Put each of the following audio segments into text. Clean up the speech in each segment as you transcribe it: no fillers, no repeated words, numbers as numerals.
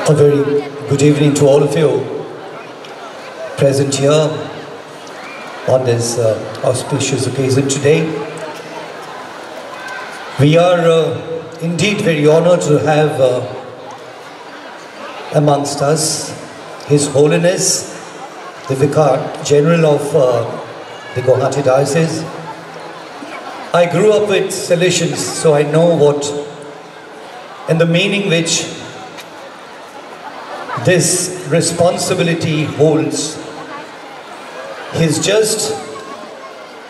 A very good evening to all of you present here on this auspicious occasion today. We are indeed very honored to have amongst us His Holiness, the Vicar General of the Guwahati Diocese. I grew up with Salesians, so I know what and the meaning which this responsibility holds. He's just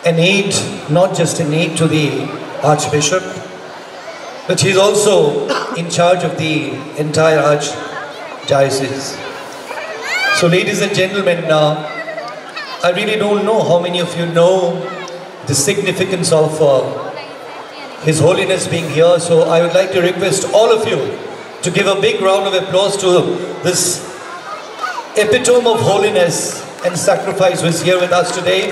an aid, not just an aid to the Archbishop, but he's also in charge of the entire Archdiocese. So ladies and gentlemen, I really don't know how many of you know the significance of His Holiness being here, so I would like to request all of you to give a big round of applause to this epitome of holiness and sacrifice who is here with us today.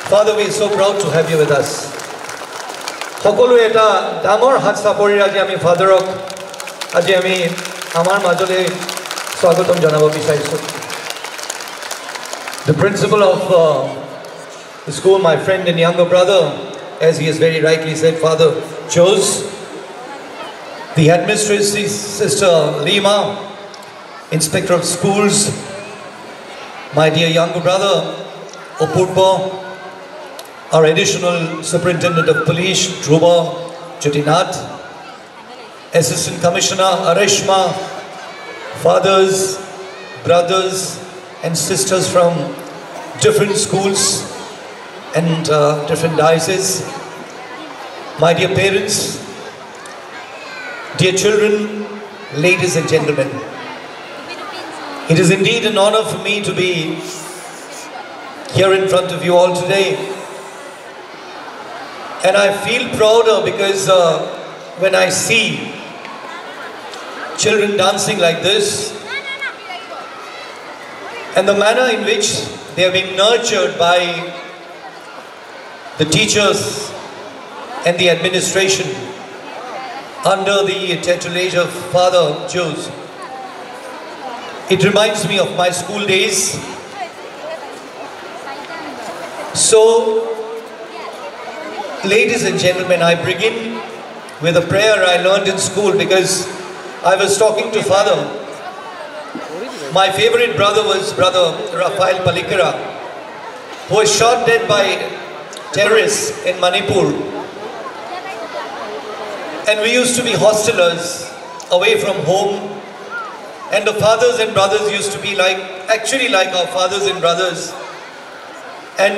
Father, we are so proud to have you with us. সকলো এটা ডাঙৰ হাত চাপৰিৰ আজি আমি ফাদাৰক আজি আমি আমাৰ মাজলৈ স্বাগতম জনাব বিচাৰিছো. The principal of the school, my friend and younger brother, as he has very rightly said, Father Jose, the headmistress, Sister Lima, Inspector of Schools, my dear younger brother Opurpo, our additional Superintendent of Police Dhruva Jyotinath, Assistant Commissioner Areshma, fathers, brothers and sisters from different schools and different dioceses, my dear parents, dear children, ladies and gentlemen, it is indeed an honor for me to be here in front of you all today. And I feel prouder because when I see children dancing like this and the manner in which they are being nurtured by the teachers and the administration under the tutelage of Father Jose, it reminds me of my school days. So, ladies and gentlemen, I begin with a prayer I learned in school because I was talking to Father. My favorite brother was Brother Raphael Palikara, who was shot dead by terrorists in Manipur. And we used to be hostelers away from home. And the fathers and brothers used to be actually like our fathers and brothers. And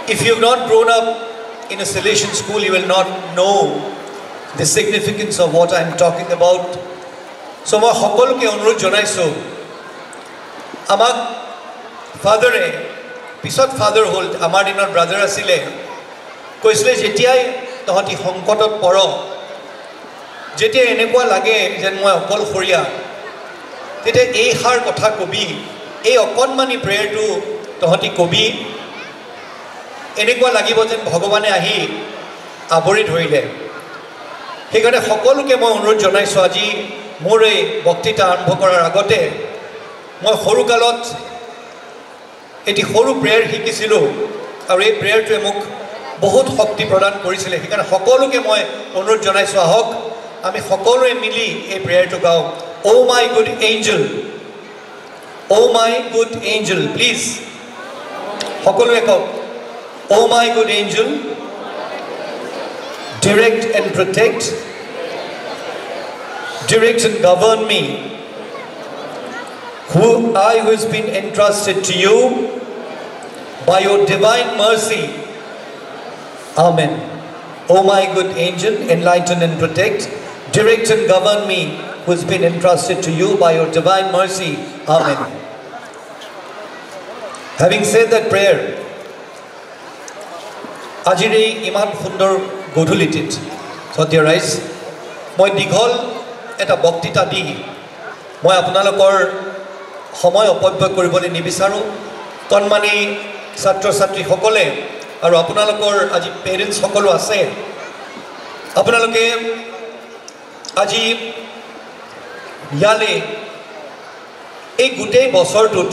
if you've not grown up in a Salesian school, you will not know the significance of what I'm talking about. So I সকলোকে অনুৰোধ জনাইছো আমাক ফাদাৰে পিছত father হ'ল আমাৰ দিনৰ brother আছিলে কৈছিলে যেতিয়াই তহঁতি সংকটত পৰ যেতিয়া এনেকুৱা লাগে যেন মই অকলশৰীয়া তেতিয়া এই হাৰ কথা কবি এই অকণমানি প্ৰেয়াৰটো তহঁতি কবি এনেকুৱা লাগিব যেন ভগৱানে আহি আৱৰি ধৰিলে সেইকাৰণে সকলোকে মই অনুৰোধ জনাইছো আজি মোৰ এই বক্তৃতা আৰম্ভ কৰাৰ আগতে মই সৰুকালত এটি সৰু প্ৰেয়াৰ শিকিছিলোঁ আৰু এই প্ৰেয়াৰটোৱে মোক বহুত শক্তি প্ৰদান কৰিছিলে সেইকাৰণে সকলোকে মই অনুৰোধ জনাইছো আহক আমি সকলোৱে মিলি এই প্ৰেয়াৰটো গাওঁ Oh my good angel, oh my good angel, please সকলোৱে কওক Oh my good angel, direct and protect, direct and govern me, who has been entrusted to you by your divine mercy. Amen. Oh my good angel, enlighten and protect, direct and govern me, who has been entrusted to you by your divine mercy. Amen. Having said that prayer, আজিৰ এই ইমান সুন্দৰ গধূলিটিত so dear eyes মই দীঘল এটা বক্তৃতা দি মই আপোনালোকৰ সময় অপব্যয় কৰিবলৈ নিবিচাৰো কণমানি ছাত্ৰ ছাত্ৰী সকলে আৰু আপোনালোকৰ আজি পেৰেন্টছ সকলো আছে আপোনালোকে আজি ইয়ালে এই গোটেই বছৰটোত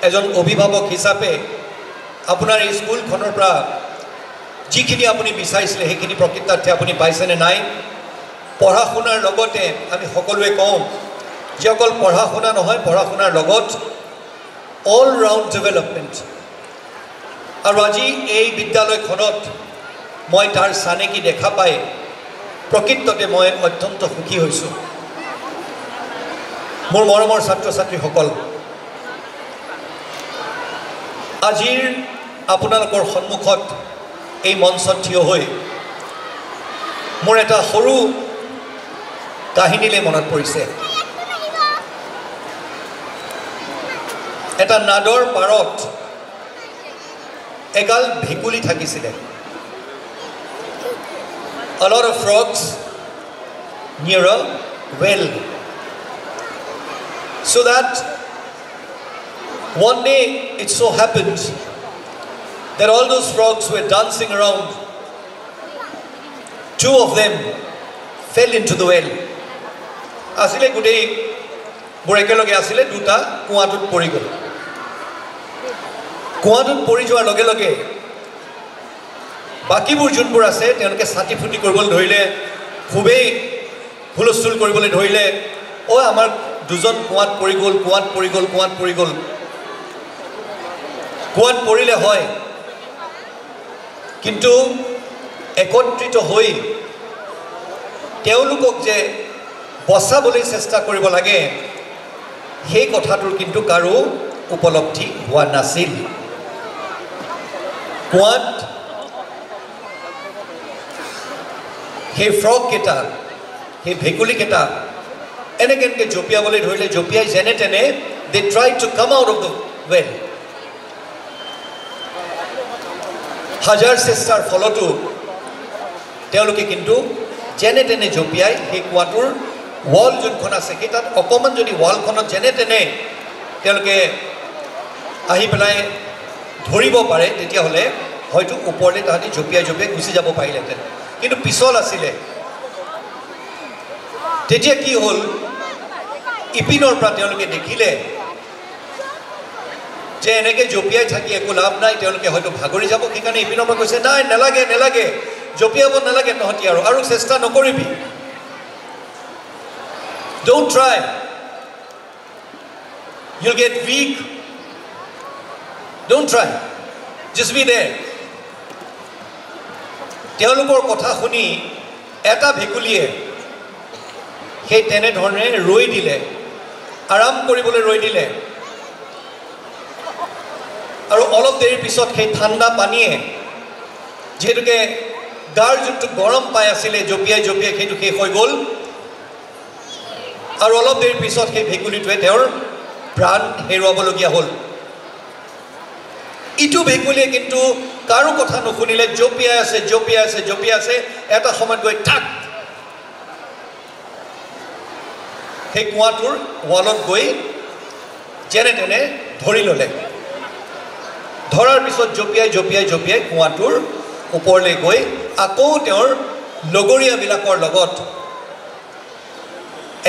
এজন অভিভাৱক হিচাপে আপোনাৰ এই স্কুলখনৰ পৰা যিখিনি আপুনি বিচাৰিছিলে সেইখিনি প্ৰকৃতাৰ্থে আপুনি পাইছেনে নাই পঢ়া শুনাৰ লগতে আমি সকলোৱে কওঁ যে অকল পঢ়া শুনা নহয় পঢ়া শুনাৰ লগত অল ৰাউণ্ড ডেভেলপমেণ্ট আৰু আজি এই বিদ্যালয়খনত মই তাৰ চানেকি দেখা পাই প্ৰকৃততে মই অত্যন্ত সুখী হৈছোঁ মোৰ মৰমৰ ছাত্ৰ ছাত্ৰীসকল আজিৰ আপোনালোকৰ সন্মুখত এই মঞ্চত থিয় হৈ মোৰ এটা সৰু কাহিনীলৈ মনত পৰিছে এটা নাদৰ পাৰত এগাল ভেকুলী থাকিছিলে a lot of frogs near a well so that one day it so happened that all those frogs were dancing around. Two of them fell into the well. Asile gudei borekeloge asile duta kuatut pori gol. Kuatut pori joar loge loge bakibur junbur ase teloke sati futi koribole dhorile khubei hulostul koribole dhorile o amar দুজন কুয়াত পৰি গল কুয়াত পৰি গল কুয়াত পৰি গল কুয়াত পৰিলে হয় কিন্তু একত্ৰিত হৈ তেওঁলোকক যে বচাবলৈ চেষ্টা কৰিব লাগে সেই কথাটোৰ কিন্তু কাৰো উপলব্ধি হোৱা নাছিল কুয়াত সেই ফ্ৰগ কেটা সেই ভেকুলী কেটা এনেকে জপিয়াবলৈ ধৰিলে জপিয়াই যেনে তেনে they tried to come out of the well হাজাৰ চেষ্টাৰ ফলতো তেওঁলোকে কিন্তু যেনে তেনে জপিয়াই সেই কুৱাটোৰ ওয়াল যোনখন আছে কিতাত অকমান যদি ওয়ালখনত যেনে তেনে তেওঁলোকে আহি পেলাই ধৰিব পাৰে তেতিয়া হলে হয়তো ওপৰলে তাহাঁতি জপিয়াই জপিয়াই গুচি যাব পাৰিলেহেঁতেন কিন্তু পিছল আছিলে তেতিয়া কি হল ইপিনৰ পৰা তেওঁলোকে দেখিলে যে এনেকে জপিয়াই থাকি একো লাভ নাই তেওঁলোকে হয়তো ভাগৰি যাব সেইকাৰণে ইপিনৰ পৰা কৈছে নাই নেলাগে নেলাগে জপিয়াব নেলাগে নহতি আৰু চেষ্টা নকৰিবি don't try you'll get weak don't try just be there তেওঁলোকৰ কথা শুনি এটা ভেকুলীয়ে সেই তেনে ধৰণে ৰৈ দিলে আৰাম কৰিবলৈ ৰৈ দিলে আৰু অলপ দেৰি পিছত সেই ঠাণ্ডা পানীয়ে যেহেতুকে গাৰ যোনটো গৰম পাই আছিলে জপিয়াই জপিয়াই সেইটো শেষ হৈ গ'ল আৰু অলপ দেৰি পিছত সেই ভেকুলীটোৱে তেওঁৰ প্ৰাণ হেৰুৱাবলগীয়া হ'ল ইটো ভেকুলীয়ে কিন্তু কাৰো কথা নুশুনিলে জপিয়াই আছে জপিয়াই আছে জপিয়াই আছে এটা সময়ত গৈ ঠাক সেই কুৱাটোৰ ওয়ালত গৈ যেনে তেনে ধৰি ললে ধৰাৰ পিছত জপিয়াই জপিয়াই জপিয়াই কুৱাটোৰ ওপৰলৈ গৈ আকৌ তেওঁৰ লগৰীয়াবিলাকৰ লগত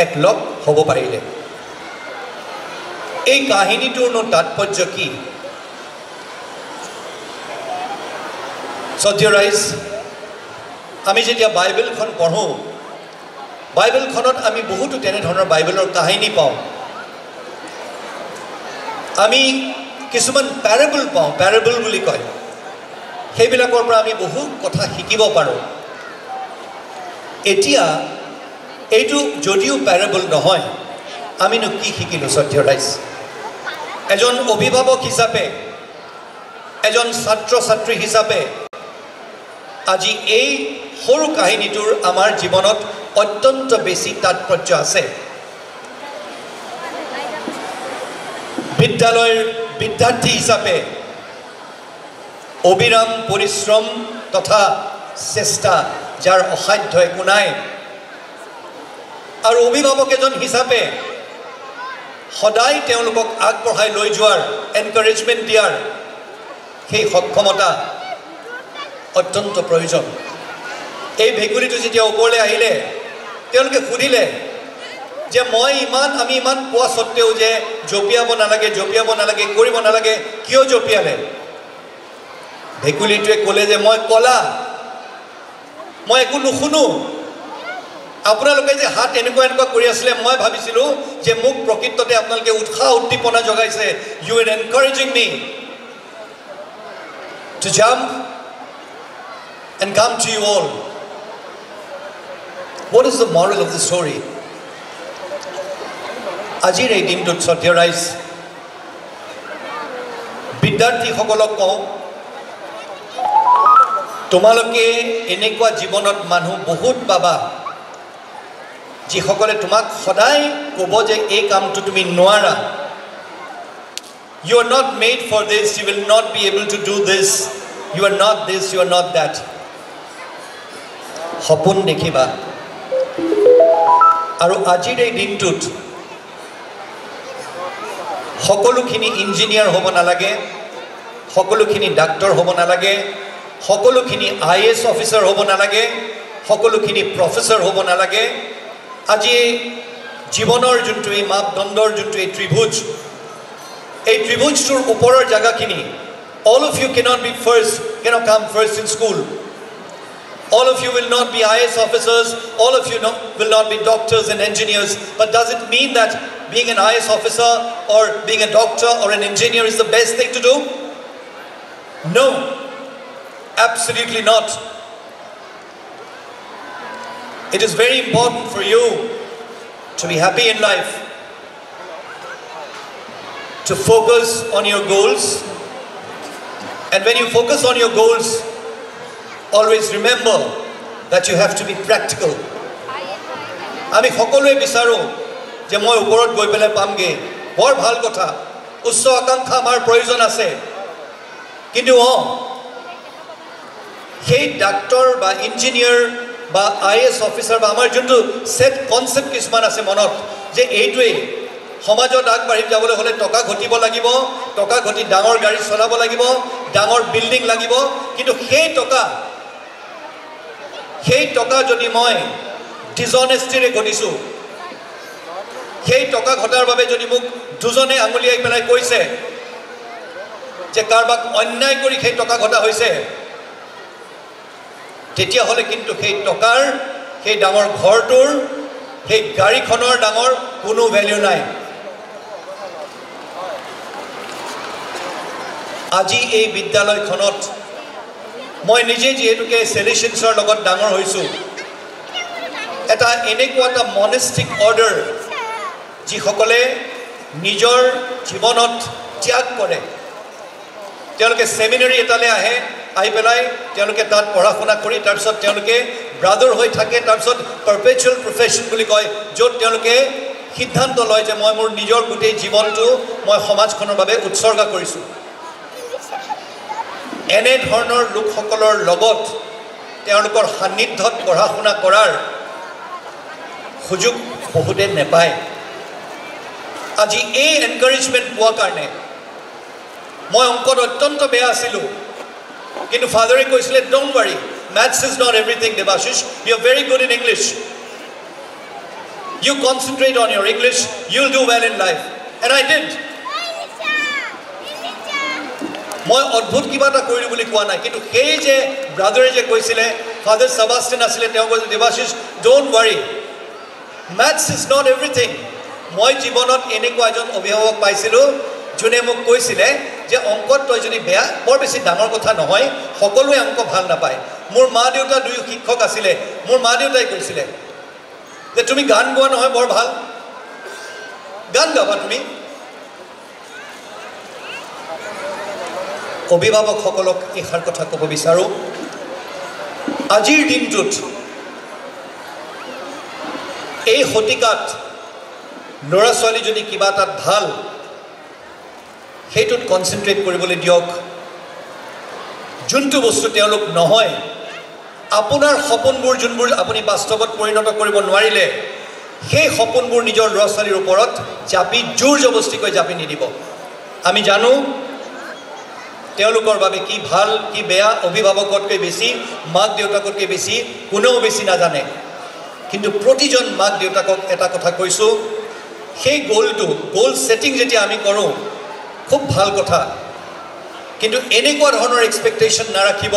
একলগ হ'ব পাৰিলে এই কাহিনীটোৰ তাৎপৰ্য কি সত্য ৰাইজ আমি যেতিয়া বাইবেলখন পঢ়ো বাইবেলখনত আমি বহুতো তেনে ধৰণৰ বাইবেলৰ কাহিনী পাওঁ আমি কিছুমান প্যাৰেবল পাওঁ প্যাৰেবল বুলি কয় সেইবিলাকৰ পৰা আমি বহু কথা শিকিব পাৰোঁ এতিয়া এইটো যদিও প্যাৰেবল নহয় আমিনো কি শিকিলো সত্য ৰাইজ এজন অভিভাৱক হিচাপে এজন ছাত্ৰ ছাত্ৰী হিচাপে আজি এই সৰু কাহিনীটোৰ আমাৰ জীৱনত অত্যন্ত বেছি তাৎপৰ্য আছে বিদ্যালয়ৰ বিদ্যাৰ্থী হিচাপে অবিৰাম পৰিশ্ৰম তথা চেষ্টা যাৰ অসাধ্য একো নাই আৰু অভিভাৱক এজন হিচাপে সদায় তেওঁলোকক আগবঢ়াই লৈ যোৱাৰ এনকাৰেজমেণ্ট দিয়াৰ সেই সক্ষমতা অত্যন্ত প্ৰয়োজন এই ভেকুলীটো যেতিয়া ওপৰলৈ আহিলে তেওঁলোকে সুধিলে যে আমি ইমান কোৱা সত্ত্বেও যে জপিয়াব নালাগে কৰিব নালাগে কিয় জপিয়ালে ভেকুলিটোৱে ক'লে যে মই কলা মই একো নুশুনো আপোনালোকে যে হাত এনেকুৱা কৰি আছিলে মই ভাবিছিলো যে মোক প্ৰকৃততে আপোনালোকে উৎসাহ উদ্দীপনা জগাইছে you are encouraging me to jump and come to you all. What is the moral of the story? Ajir ei dintot Satyaraj বিদ্যাৰ্থী সকলক কওঁ তোমালোকে এনেকুৱা জীৱনত মানুহ বহুত পাবা যিসকলে তোমাক সদায় ক'ব যে এই কামটো তুমি নোৱাৰা you are not made for this you will not be able to do this you are not this you are not that সপোন দেখিবা আৰু আজিৰ এই দিনটোত সকলোখিনি ইঞ্জিনিয়াৰ হ'ব নালাগে সকলোখিনি ডাক্তৰ হ'ব নালাগে সকলোখিনি IAS অফিচাৰ হ'ব নালাগে সকলোখিনি প্ৰফেসৰ হ'ব নালাগে আজি জীৱনৰ যোনটো এই মাপদণ্ডৰ যোনটো এই ত্ৰিভুজটোৰ ওপৰৰ জায়গাখিনি all of you cannot come first in school all of you will not be IAS officers all of you will not be doctors and engineers but does it mean that being an IAS officer or being a doctor or an engineer is the best thing to do no absolutely not it is very important for you to be happy in life to focus on your goals and when you focus on your goals always remember that you have to be practical আমি সকলোৱে বিচাৰো যে মই ওপৰত গৈ পেলাই পামগে বৰ ভাল কথা উচ্চ আকাংক্ষা আমাৰ প্ৰয়োজন আছে কিন্তু সেই ডাক্তৰ বা ইঞ্জিনিয়াৰ বা IAS অফিচাৰ বা আমাৰ যোনটো সেট কনসেপ্ট কিছুমান আছে মনত যে এইটোৱে সমাজত আগবাঢ়ি যাবলৈ হলে টকা ঘটিব লাগিব টকা ঘটি ডাঙৰ গাড়ী চলাব লাগিব ডাঙৰ বিল্ডিং লাগিব কিন্তু সেই টকা যদি মই ডিসঅনেষ্টিৰে ঘটিছো সেই টকা ঘটাৰ বাবে যদি মোক দুজনে আঙুলিয়াই পেলাই কৈছে যে কাৰবাক অন্যায় কৰি সেই টকা ঘটা হৈছে তেতিয়া হলে কিন্তু সেই টকাৰ সেই ডাঙৰ ঘৰটোৰ সেই গাড়ীখনৰ ডাঙৰ কোনো ভ্যালু নাই আজি এই বিদ্যালয়খনত মই নিজে যেহেতুকে সেলিশনছৰ লগত ডাঙৰ হৈছো এটা এনেকুৱা এটা মনেষ্টিক অৰ্ডাৰ যিসকলে নিজৰ জীৱনত ত্যাগ কৰে তেওঁলোকে সেমিনাৰী এটালে আহে আহি পেলাই তেওঁলোকে তাত পঢ়া-শুনা কৰি তাৰ পিছত তেওঁলোকে ব্ৰাদাৰ হৈ থাকে তাৰ পিছত পাৰপেচুৱেল প্ৰফেশন বুলি কয় য'ত তেওঁলোকে সিদ্ধান্ত লয় যে মই মোৰ নিজৰ গোটেই জীৱনটো মই সমাজখনৰ বাবে উৎসৰ্গা কৰিছো এনে ধৰণৰ লোকসকলৰ লগত তেওঁলোকৰ সান্নিধ্যত পঢ়া-শুনা কৰাৰ সুযোগ বহুতে নেপায় আজি এই এনকাৰেজমেন্ট পোৱা কাৰণে মই অংকত অত্যন্ত বেয়া আছিলো কিন্তু ফাদাৰে কৈছিলে don't ওয়াৰি maths is not everything Devashish you are very good in English you concentrate on your English you'll do well in life and I did মই অদ্ভুত কিবা এটা কৰিলো বুলি কোৱা নাই কিন্তু সেই যে ব্ৰাদাৰে যে কৈছিলে ফাদাৰ সেবাস্টিয়ান আছিলে তেওঁ কৈছিল Devashish don't worry maths is not everything মই জীৱনত এনেকুৱা এজন অভিভাৱক পাইছিলো যোনে মোক কৈছিলে যে অংকত তই যদি বেয়া বৰ বেছি ডাঙৰ কথা নহয় সকলোৱে অংক ভাল নাপায় মোৰ মা দেউতা দুই শিক্ষক আছিলে মোৰ মা দেউতাই কৈছিলে যে তুমি গান গোৱা নহয় বৰ ভাল গান গাবা তুমি অভিভাৱক সকলক এষাৰ কথা ক'ব বিচাৰো আজিৰ দিনটোত এই হতিকাত ল'ৰা ছোৱালী যদি কিবা এটা ভাল সেইটোত কনসেন্ট্ৰেট কৰিবলৈ দিয়ক যোনটো বস্তু তেওঁলোক নহয় আপোনাৰ সপোনবোৰ যোনবোৰ আপুনি বাস্তৱত পৰিণত কৰিব নোৱাৰিলে সেই সপোনবোৰ নিজৰ ল'ৰা ছোৱালীৰ ওপৰত জাপি জোৰ জবস্তিকৈ জাপি নিদিব আমি জানো তেওঁলোকৰ বাবে কি ভাল কি বেয়া অভিভাৱকতকৈ বেছি মাক দেউতাকতকৈ বেছি কোনেও বেছি নাজানে কিন্তু প্ৰতিজন মাক দেউতাকক এটা কথা কৈছোঁ সেই গোল সেটিং যেতিয়া আমি কৰোঁ খুব ভাল কথা কিন্তু এনেকুৱা ধৰণৰ এক্সপেক্টেশন নাৰাখিব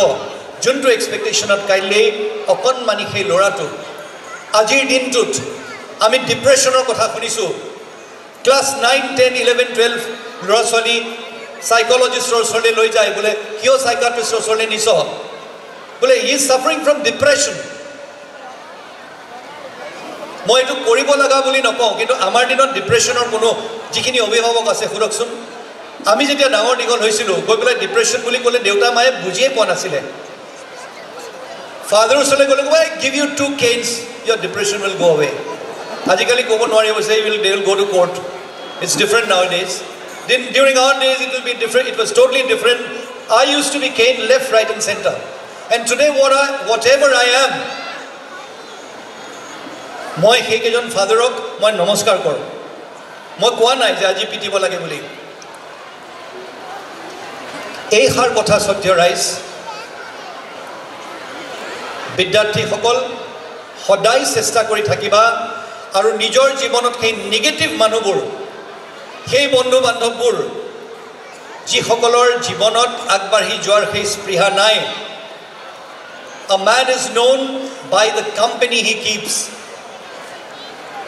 যোনটো এক্সপেক্টেশনত কাইলৈ অকণমানি সেই ল'ৰাটো আজিৰ দিনটোত আমি ডিপ্ৰেছনৰ কথা শুনিছোঁ ক্লাছ 9, 10, 11, 12 ল'ৰা ছোৱালী সাইকোলজিষ্টৰ ওচৰলৈ লৈ যায় বোলে কিয় সাইকিয়াট্ৰিষ্টৰ ওচৰলৈ নিছ বোলে হি ইজ সাফাৰিং ফ্ৰম ডিপ্ৰেছন মই এইটো কৰিব লগা বুলি নকওঁ কিন্তু আমাৰ দিনত ডিপ্ৰেছনৰ কোনো যিখিনি অভিভাৱক আছে শুনকচোন আমি যেতিয়া ডাঙৰ দীঘল হৈছিলোঁ গৈ পেলাই ডিপ্ৰেছন বুলি ক'লে দেউতা মায়ে বুজিয়ে পোৱা নাছিলে ফাদাৰ ওচৰলৈ গ'লে ক'ব give U 2 canes your depression will go away আজিকালি ক'ব নোৱাৰি হৈছে they will go to court it's different nowadays during our days it will be different it was totally different I used to be caned left right and center and today whatever I am মই সেই কেজন ফাদাৰক মই নমস্কাৰ কৰোঁ মই কোৱা নাই যে আজি পিটিব লাগে বুলি এই হাৰ কথা সত্য ৰাইজ বিদ্যাৰ্থীসকল সদায় চেষ্টা কৰি থাকিবা আৰু নিজৰ জীৱনত সেই নেগেটিভ মানুহবোৰ সেই বন্ধু বান্ধৱবোৰ যিসকলৰ জীৱনত আগবাঢ়ি যোৱাৰ সেই স্পৃহা নাই a man is known by the company he keeps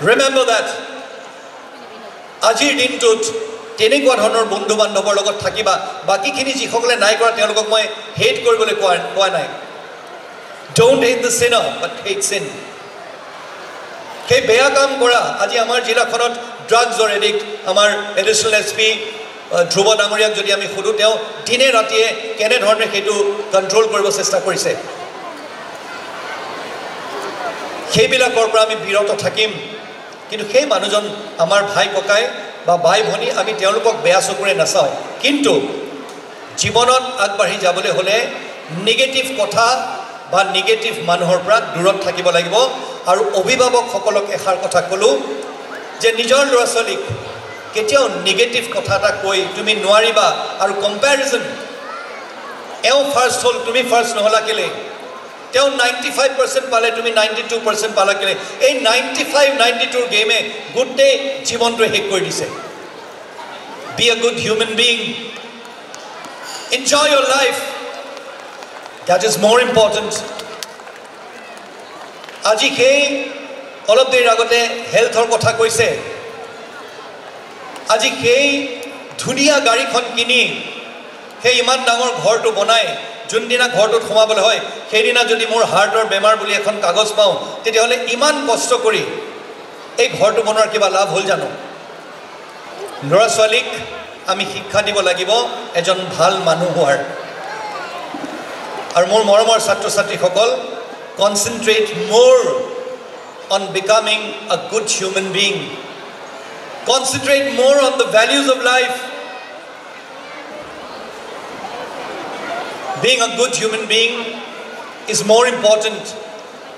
remember that আজিৰ দিনটোত তেনেকুৱা ধৰণৰ বন্ধু বান্ধৱৰ লগত থাকিবা বাকিখিনি যিসকলে নাই কৰা তেওঁলোকক মই হেট কৰিবলৈ কোৱা নাই don't hate the sinner but hate sin সেই বেয়া কাম কৰা আজি আমাৰ জিলাখনত ড্ৰাগছৰ এডিক্ট আমাৰ এডিশনাল এসপি ধ্ৰুৱ ডাঙৰীয়াক যদি আমি সুধো তেওঁ দিনে ৰাতিয়ে কেনে ধৰণে সেইটো কন্ট্ৰোল কৰিব চেষ্টা কৰিছে সেইবিলাকৰ পৰা আমি বিৰত থাকিম কিন্তু সেই মানুহজন আমাৰ ভাই ককাই বা ভাই ভনী আমি তেওঁলোকক বেয়া চকুৰে নাচাওঁ কিন্তু জীৱনত আগবাঢ়ি যাবলৈ হলে নেগেটিভ কথা বা নেগেটিভ মানুহৰ পৰা দূৰত থাকিব লাগিব আৰু অভিভাৱকসকলক এষাৰ কথা কলো যে নিজৰ ল'ৰা ছোৱালীক কেতিয়াও নেগেটিভ কথা এটা কৈ তুমি নোৱাৰিবা আৰু কম্পেৰিজন এও ফাৰ্ষ্ট হ'ল তুমি ফাৰ্ষ্ট নহলা কেলে তেও 95% পালে তুমি 92% পালা কেলে এই 95-92 গেমে গুডে জীৱনটো হেক কৰি দিছে be a good human being enjoy your life that is more important আজি সেই অলপ দেৰি আগতে হেলথৰ কথা কৈছে আজি সেই ধুনীয়া গাড়ীখন কিনি সেই ইমান ডাঙৰ ঘৰটো বনাই যোনদিনা ঘৰটোত সোমাবলৈ হয় সেইদিনা যদি মোৰ হাৰ্টৰ বেমাৰ বুলি এখন কাগজ পাওঁ তেতিয়াহ'লে ইমান কষ্ট কৰি এই ঘৰটো বনোৱাৰ কিবা লাভ হ'ল জানো ল'ৰা ছোৱালীক আমি শিক্ষা দিব লাগিব এজন ভাল মানুহ হোৱাৰ আৰু মোৰ মৰমৰ ছাত্ৰ ছাত্ৰীসকল concentrate more on becoming a good human being concentrate more on the values of life being a good human being is more important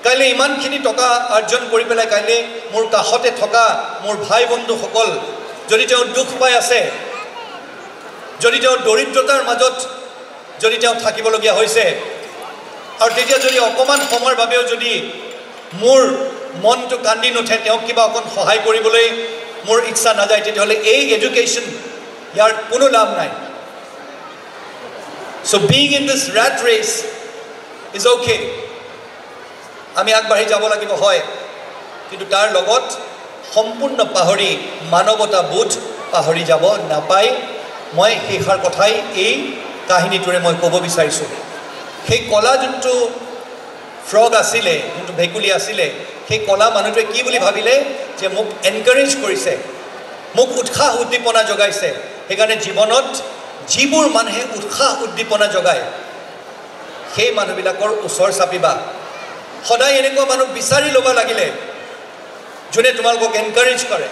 কাইলে ইমানখিনি টকা অৰ্জন কৰি পেলাই কাইলে মোৰ কাহতে থকা মোৰ ভাই বন্ধু সকল যদি তেওঁ দুখ পাই আছে যদি তেওঁ দৰিদ্ৰতাৰ মাজত যদি তেওঁ থাকিবলগীয়া হৈছে আৰু তেতিয়া যদি অকমান সময়ৰ বাবেও যদি মোৰ মনটো কান্দি নুঠে তেওঁ কিবা অকন সহায় কৰিবলৈ মোৰ ইচ্ছা নাযায় তেতিয়াহ'লে এই এডুকেশ্যন ইয়াৰ কোনো লাভ নাই so being in this rat race is okay আমি আগবাঢ়ি যাব লাগিব হয় কিন্তু তাৰ লগত সম্পূৰ্ণ পাহৰি মানৱতা বোধ পাহৰি যাব নাপায় মই সেইখাৰ কথাই এই কাহিনীটোৰে মই ক'ব বিচাৰিছোঁ সেই কলা যোনটো ফ্ৰগ আছিলে যোনটো ভেকুলি আছিলে সেই কলা মানুহটোৱে কি বুলি ভাবিলে যে মোক এনকাৰেজ কৰিছে মোক উৎসাহ উদ্দীপনা জগাইছে সেইকাৰণে জীৱনত যিবোৰ মানুহে উৎসাহ উদ্দীপনা জগায় সেই মানুহবিলাকৰ ওচৰ চাপিবা সদায় এনেকুৱা মানুহ বিচাৰি ল'ব লাগিলে যোনে তোমালোকক এনকাৰেজ কৰে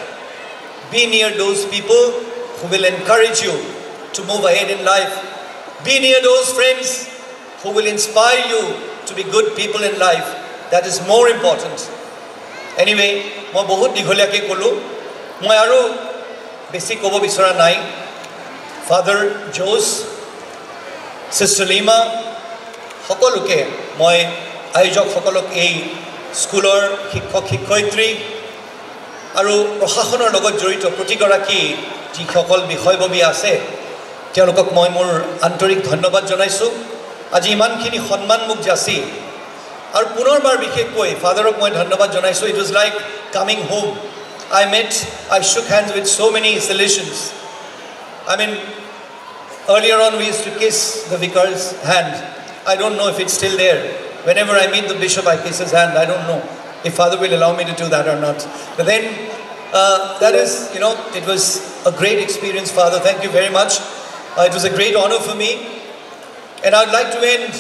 be near those people who will encourage you to move ahead in life be near those friends who will inspire you to be good people in life that is more important anyway মই বহুত দীঘলীয়াকৈ ক'লো মই আৰু বেছি ক'ব বিচৰা নাই ফাদাৰ জোস সিস্টাৰ লিমা সকলোকে মই আয়োজকসকলক এই স্কুলৰ শিক্ষক শিক্ষয়িত্ৰী আৰু প্ৰশাসনৰ লগত জড়িত প্ৰতিগৰাকী যিসকল বিষয়ববী আছে তেওঁলোকক মই মোৰ আন্তৰিক ধন্যবাদ জনাইছোঁ আজি ইমানখিনি সন্মান মোক যাচি আৰু পুনৰবাৰ বিশেষকৈ ফাদাৰক মই ধন্যবাদ জনাইছোঁ it was like coming home I shook hands with so many Salesians. I mean, earlier on we used to kiss the vicar's hand. I don't know if it's still there. Whenever I meet the bishop, I kiss his hand. I don't know if Father will allow me to do that or not. But then, that is, it was a great experience, Father. Thank you very much. It was a great honor for me. And I'd like to end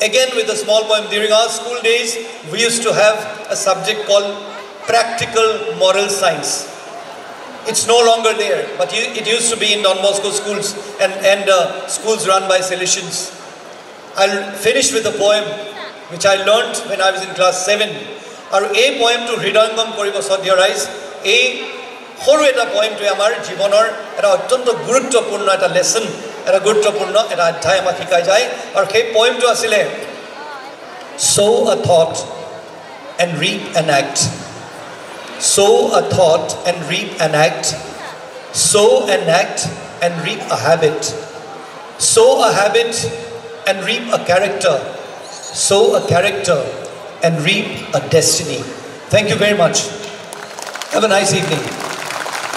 again with a small poem. During our school days, we used to have a subject called Practical Moral Science. It's no longer there, but it used to be in Don Bosco schools and schools run by Salesians. I'll finish with a poem which I learnt when I was in class 7. And a poem to Hridayangam Koribo Sadhyarais. A horu eta poem to amar jibanor eta ottonto guruttopurno eta lesson eta guruttopurno eta adhyay amak hikai jay. Aru sei poem to asile sow a thought and reap an act. Sow a thought and reap an act. Sow an act and reap a habit. Sow a habit and reap a character. Sow a character and reap a destiny. Thank you very much. Have a nice evening.